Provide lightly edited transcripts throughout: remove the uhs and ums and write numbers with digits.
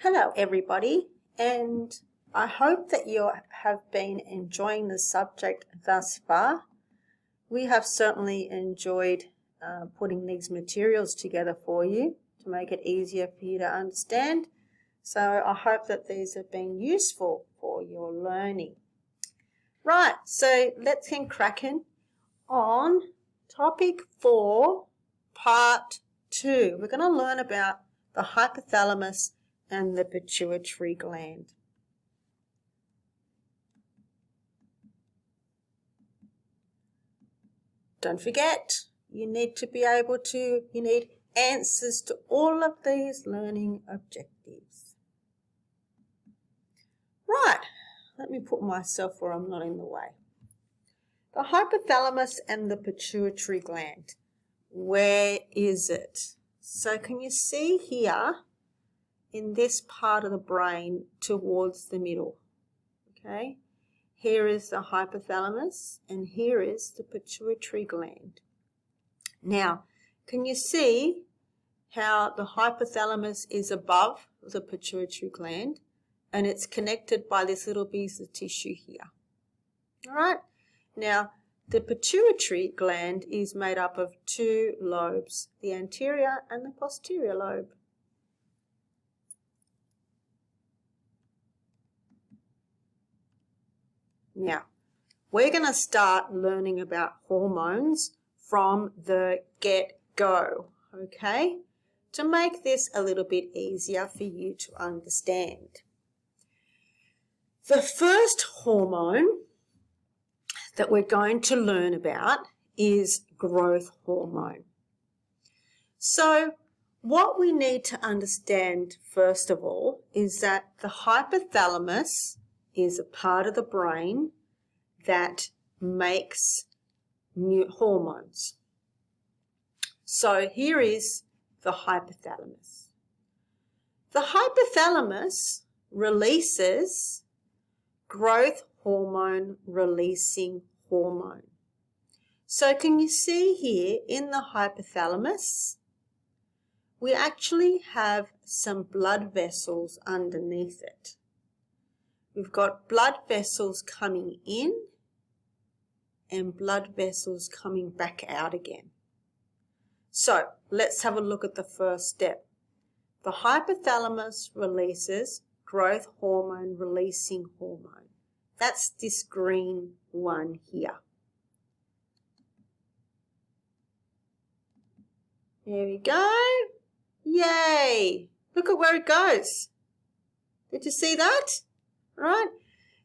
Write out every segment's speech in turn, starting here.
Hello everybody, and I hope that you have been enjoying the subject thus far. We have certainly enjoyed putting these materials together for you to make it easier for you to understand. So I hope that these have been useful for your learning. Right, so let's get cracking on topic 4, part 2. We're going to learn about the hypothalamus and the pituitary gland. Don't forget, you need answers to all of these learning objectives. Right, let me put myself where I'm not in the way. The hypothalamus and the pituitary gland. Where is it? So can you see here in this part of the brain towards the middle? Okay, here is the hypothalamus and here is the pituitary gland. Now, can you see how the hypothalamus is above the pituitary gland and it's connected by this little piece of tissue here? All right, now the pituitary gland is made up of 2 lobes, the anterior and the posterior lobe. Now, we're going to start learning about hormones from the get-go, okay, to make this a little bit easier for you to understand. The first hormone that we're going to learn about is growth hormone. So what we need to understand first of all is that the hypothalamus is a part of the brain that makes new hormones. So here is the hypothalamus. The hypothalamus releases growth hormone releasing hormone. So can you see here in the hypothalamus, we actually have some blood vessels underneath it. We've got blood vessels coming in and blood vessels coming back out again. So let's have a look at the first step. The hypothalamus releases growth hormone releasing hormone. That's this green one here. There we go. Yay! Look at where it goes. Did you see that? Right?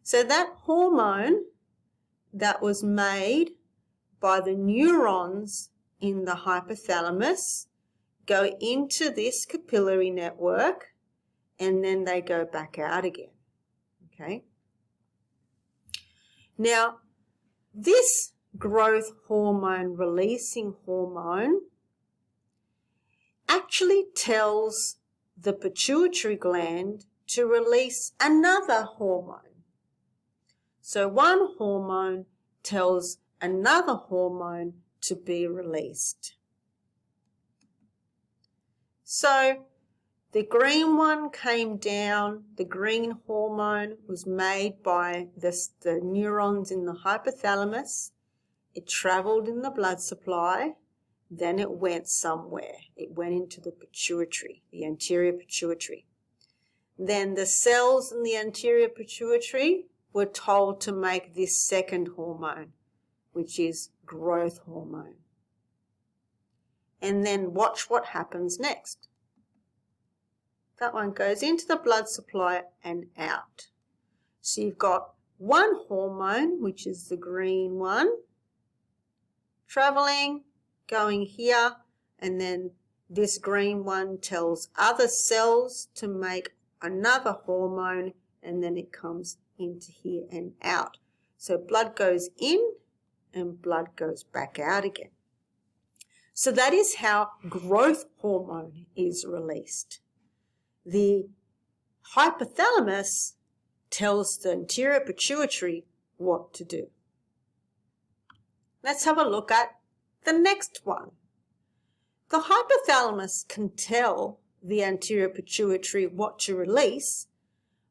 So that hormone that was made by the neurons in the hypothalamus go into this capillary network and then they go back out again. Okay? Now, this growth hormone releasing hormone actually tells the pituitary gland to release another hormone. So one hormone tells another hormone to be released. So the green one came down, the green hormone was made by the neurons in the hypothalamus. It travelled in the blood supply, then it went somewhere. It went into the pituitary, the anterior pituitary. Then the cells in the anterior pituitary were told to make this second hormone, which is growth hormone. And then watch what happens next. That one goes into the blood supply and out. So you've got one hormone, which is the green one, travelling, going here, and then this green one tells other cells to make another hormone, and then it comes into here and out. So blood goes in and blood goes back out again. So that is how growth hormone is released. The hypothalamus tells the anterior pituitary what to do. Let's have a look at the next one. The hypothalamus can tell the anterior pituitary what to release,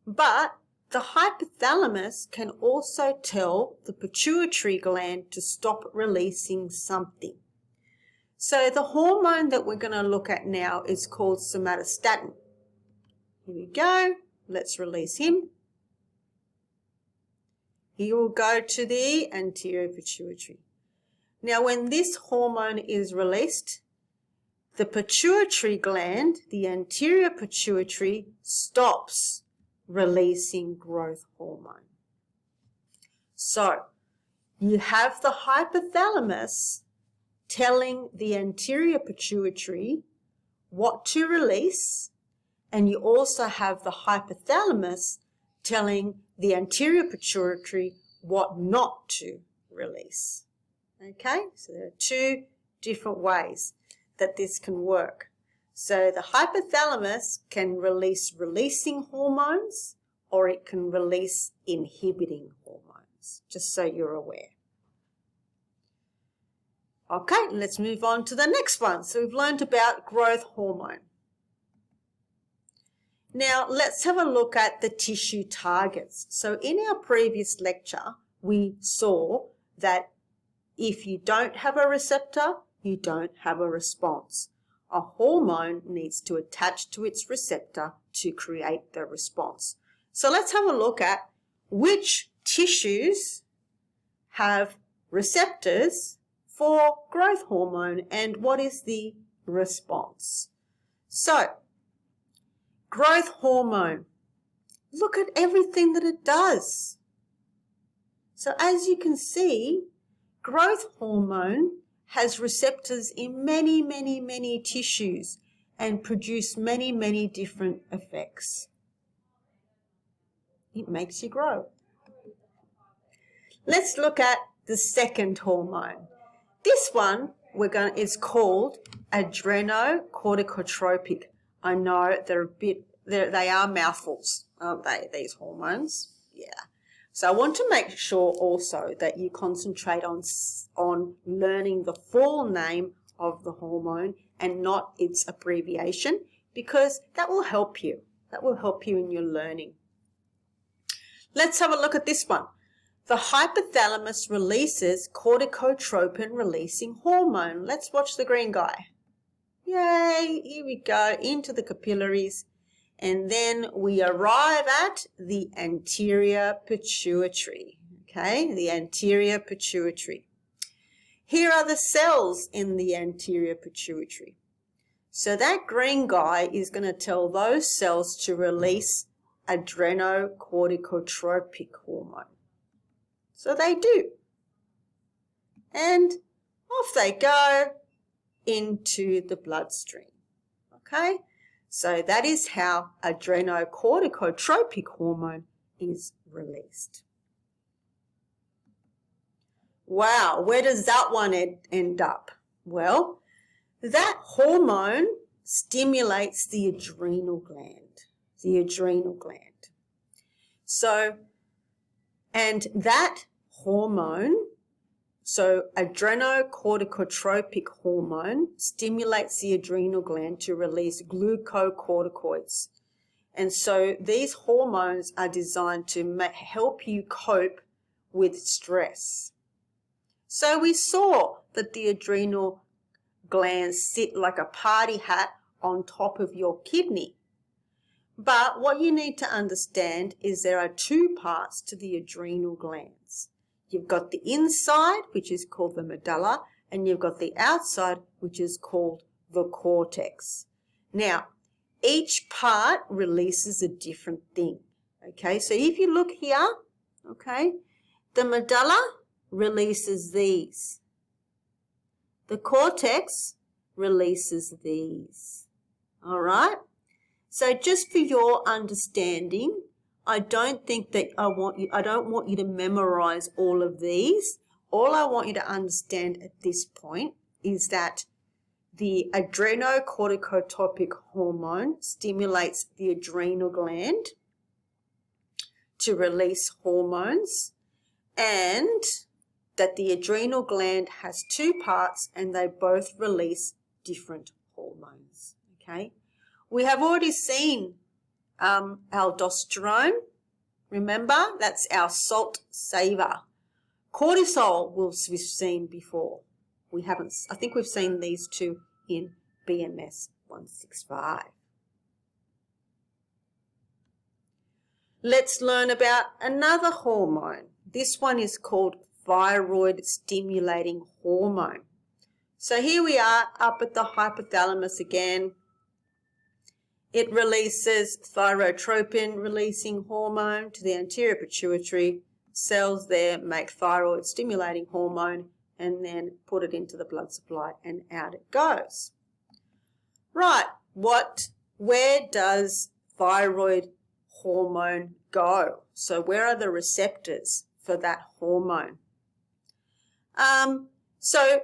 but the hypothalamus can also tell the pituitary gland to stop releasing something. So the hormone that we're going to look at now is called somatostatin. Here we go. Let's release him. He will go to the anterior pituitary. Now, when this hormone is released, the pituitary gland, the anterior pituitary, stops releasing growth hormone. So, you have the hypothalamus telling the anterior pituitary what to release, and you also have the hypothalamus telling the anterior pituitary what not to release. Okay, so there are two different ways that this can work. So the hypothalamus can release releasing hormones, or it can release inhibiting hormones, just so you're aware. Okay, let's move on to the next one. So we've learned about growth hormone. Now, let's have a look at the tissue targets. So in our previous lecture, we saw that if you don't have a receptor, you don't have a response. A hormone needs to attach to its receptor to create the response. So let's have a look at which tissues have receptors for growth hormone and what is the response. So, growth hormone, look at everything that it does. So as you can see, growth hormone has receptors in many, many, many tissues and produce many, many different effects. It makes you grow. Let's look at the second hormone. This one is called adrenocorticotropic. I know they are mouthfuls, aren't they, these hormones? Yeah. So I want to make sure also that you concentrate on learning the full name of the hormone and not its abbreviation, because that will help you. That will help you in your learning. Let's have a look at this one. The hypothalamus releases corticotropin-releasing hormone. Let's watch the green guy. Yay, here we go, into the capillaries. And then we arrive at the anterior pituitary, okay, the anterior pituitary. Here are the cells in the anterior pituitary. So that green guy is going to tell those cells to release adrenocorticotropic hormone. So they do. And off they go into the bloodstream, okay? So that is how adrenocorticotropic hormone is released. Wow, where does that one end up? Well, that hormone stimulates the adrenal gland, So, and that hormone, so adrenocorticotropic hormone stimulates the adrenal gland to release glucocorticoids. And so these hormones are designed to help you cope with stress. So we saw that the adrenal glands sit like a party hat on top of your kidney. But what you need to understand is there are two parts to the adrenal glands. You've got the inside, which is called the medulla, and you've got the outside, which is called the cortex. Now, each part releases a different thing, okay? So if you look here, okay, the medulla releases these. The cortex releases these, all right? So just for your understanding, I don't want you to memorize all of these. All I want you to understand at this point is that the adrenocorticotropic hormone stimulates the adrenal gland to release hormones, and that the adrenal gland has two parts and they both release different hormones, okay? We have already seen aldosterone. Remember, that's our salt saver. Cortisol we've seen before. We haven't. I think we've seen these two in BMS 165. Let's learn about another hormone. This one is called thyroid stimulating hormone. So here we are up at the hypothalamus again. It releases thyrotropin releasing hormone to the anterior pituitary. Cells there make thyroid stimulating hormone and then put it into the blood supply and out it goes. Right, where does thyroid hormone go? So where are the receptors for that hormone? So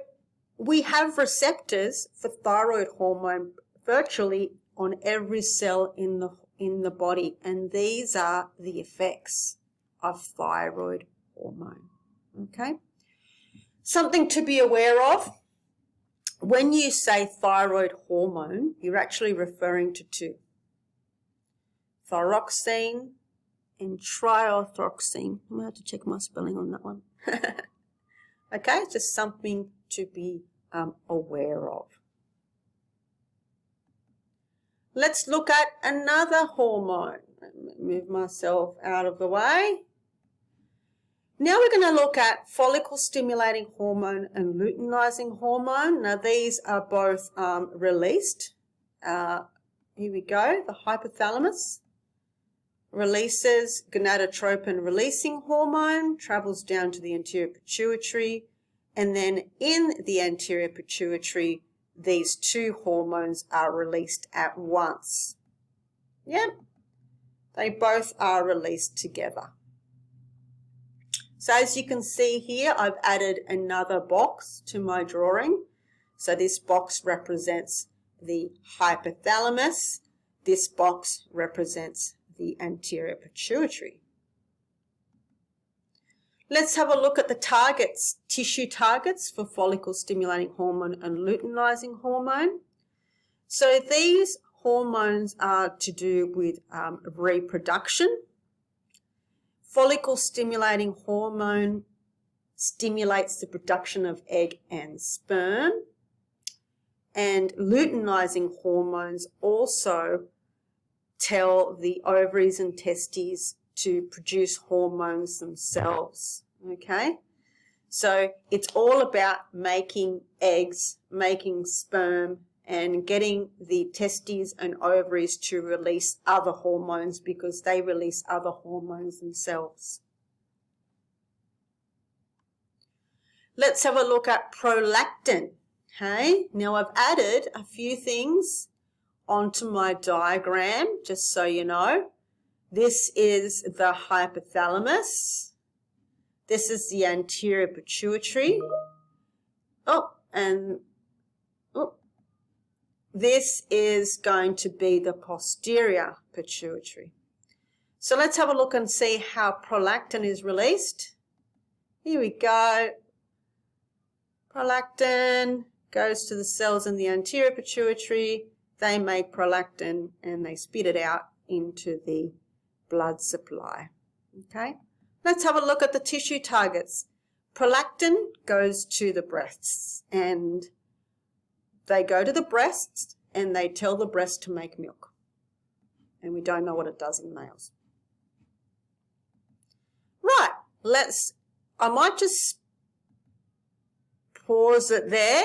we have receptors for thyroid hormone virtually on every cell in the body, and these are the effects of thyroid hormone. Okay? Something to be aware of, when you say thyroid hormone, you're actually referring to two: thyroxine and triothyroxine. I'm going to have to check my spelling on that one. Okay, just something to be aware of. Let's look at another hormone. Let me move myself out of the way. Now we're going to look at follicle stimulating hormone and luteinizing hormone. Now these are both released. Here we go. The hypothalamus releases gonadotropin releasing hormone, travels down to the anterior pituitary, and then in the anterior pituitary, these two hormones are released at once. Yep, they both are released together. So as you can see here, I've added another box to my drawing. So this box represents the hypothalamus. This box represents the anterior pituitary. Let's have a look at the targets, tissue targets for follicle stimulating hormone and luteinizing hormone. So these hormones are to do with reproduction. Follicle stimulating hormone stimulates the production of egg and sperm, and luteinizing hormones also tell the ovaries and testes to produce hormones themselves. Okay, so it's all about making eggs, making sperm, and getting the testes and ovaries to release other hormones because they release other hormones themselves. Let's have a look at prolactin. Okay, now I've added a few things onto my diagram, just so you know. This is the hypothalamus. This is the anterior pituitary. This is going to be the posterior pituitary. So let's have a look and see how prolactin is released. Here we go. Prolactin goes to the cells in the anterior pituitary. They make prolactin and they spit it out into the blood supply. Okay, let's have a look at the tissue targets. Prolactin goes to the breasts, and they go to the breasts and they tell the breast to make milk. And we don't know what it does in males. Right, I might just pause it there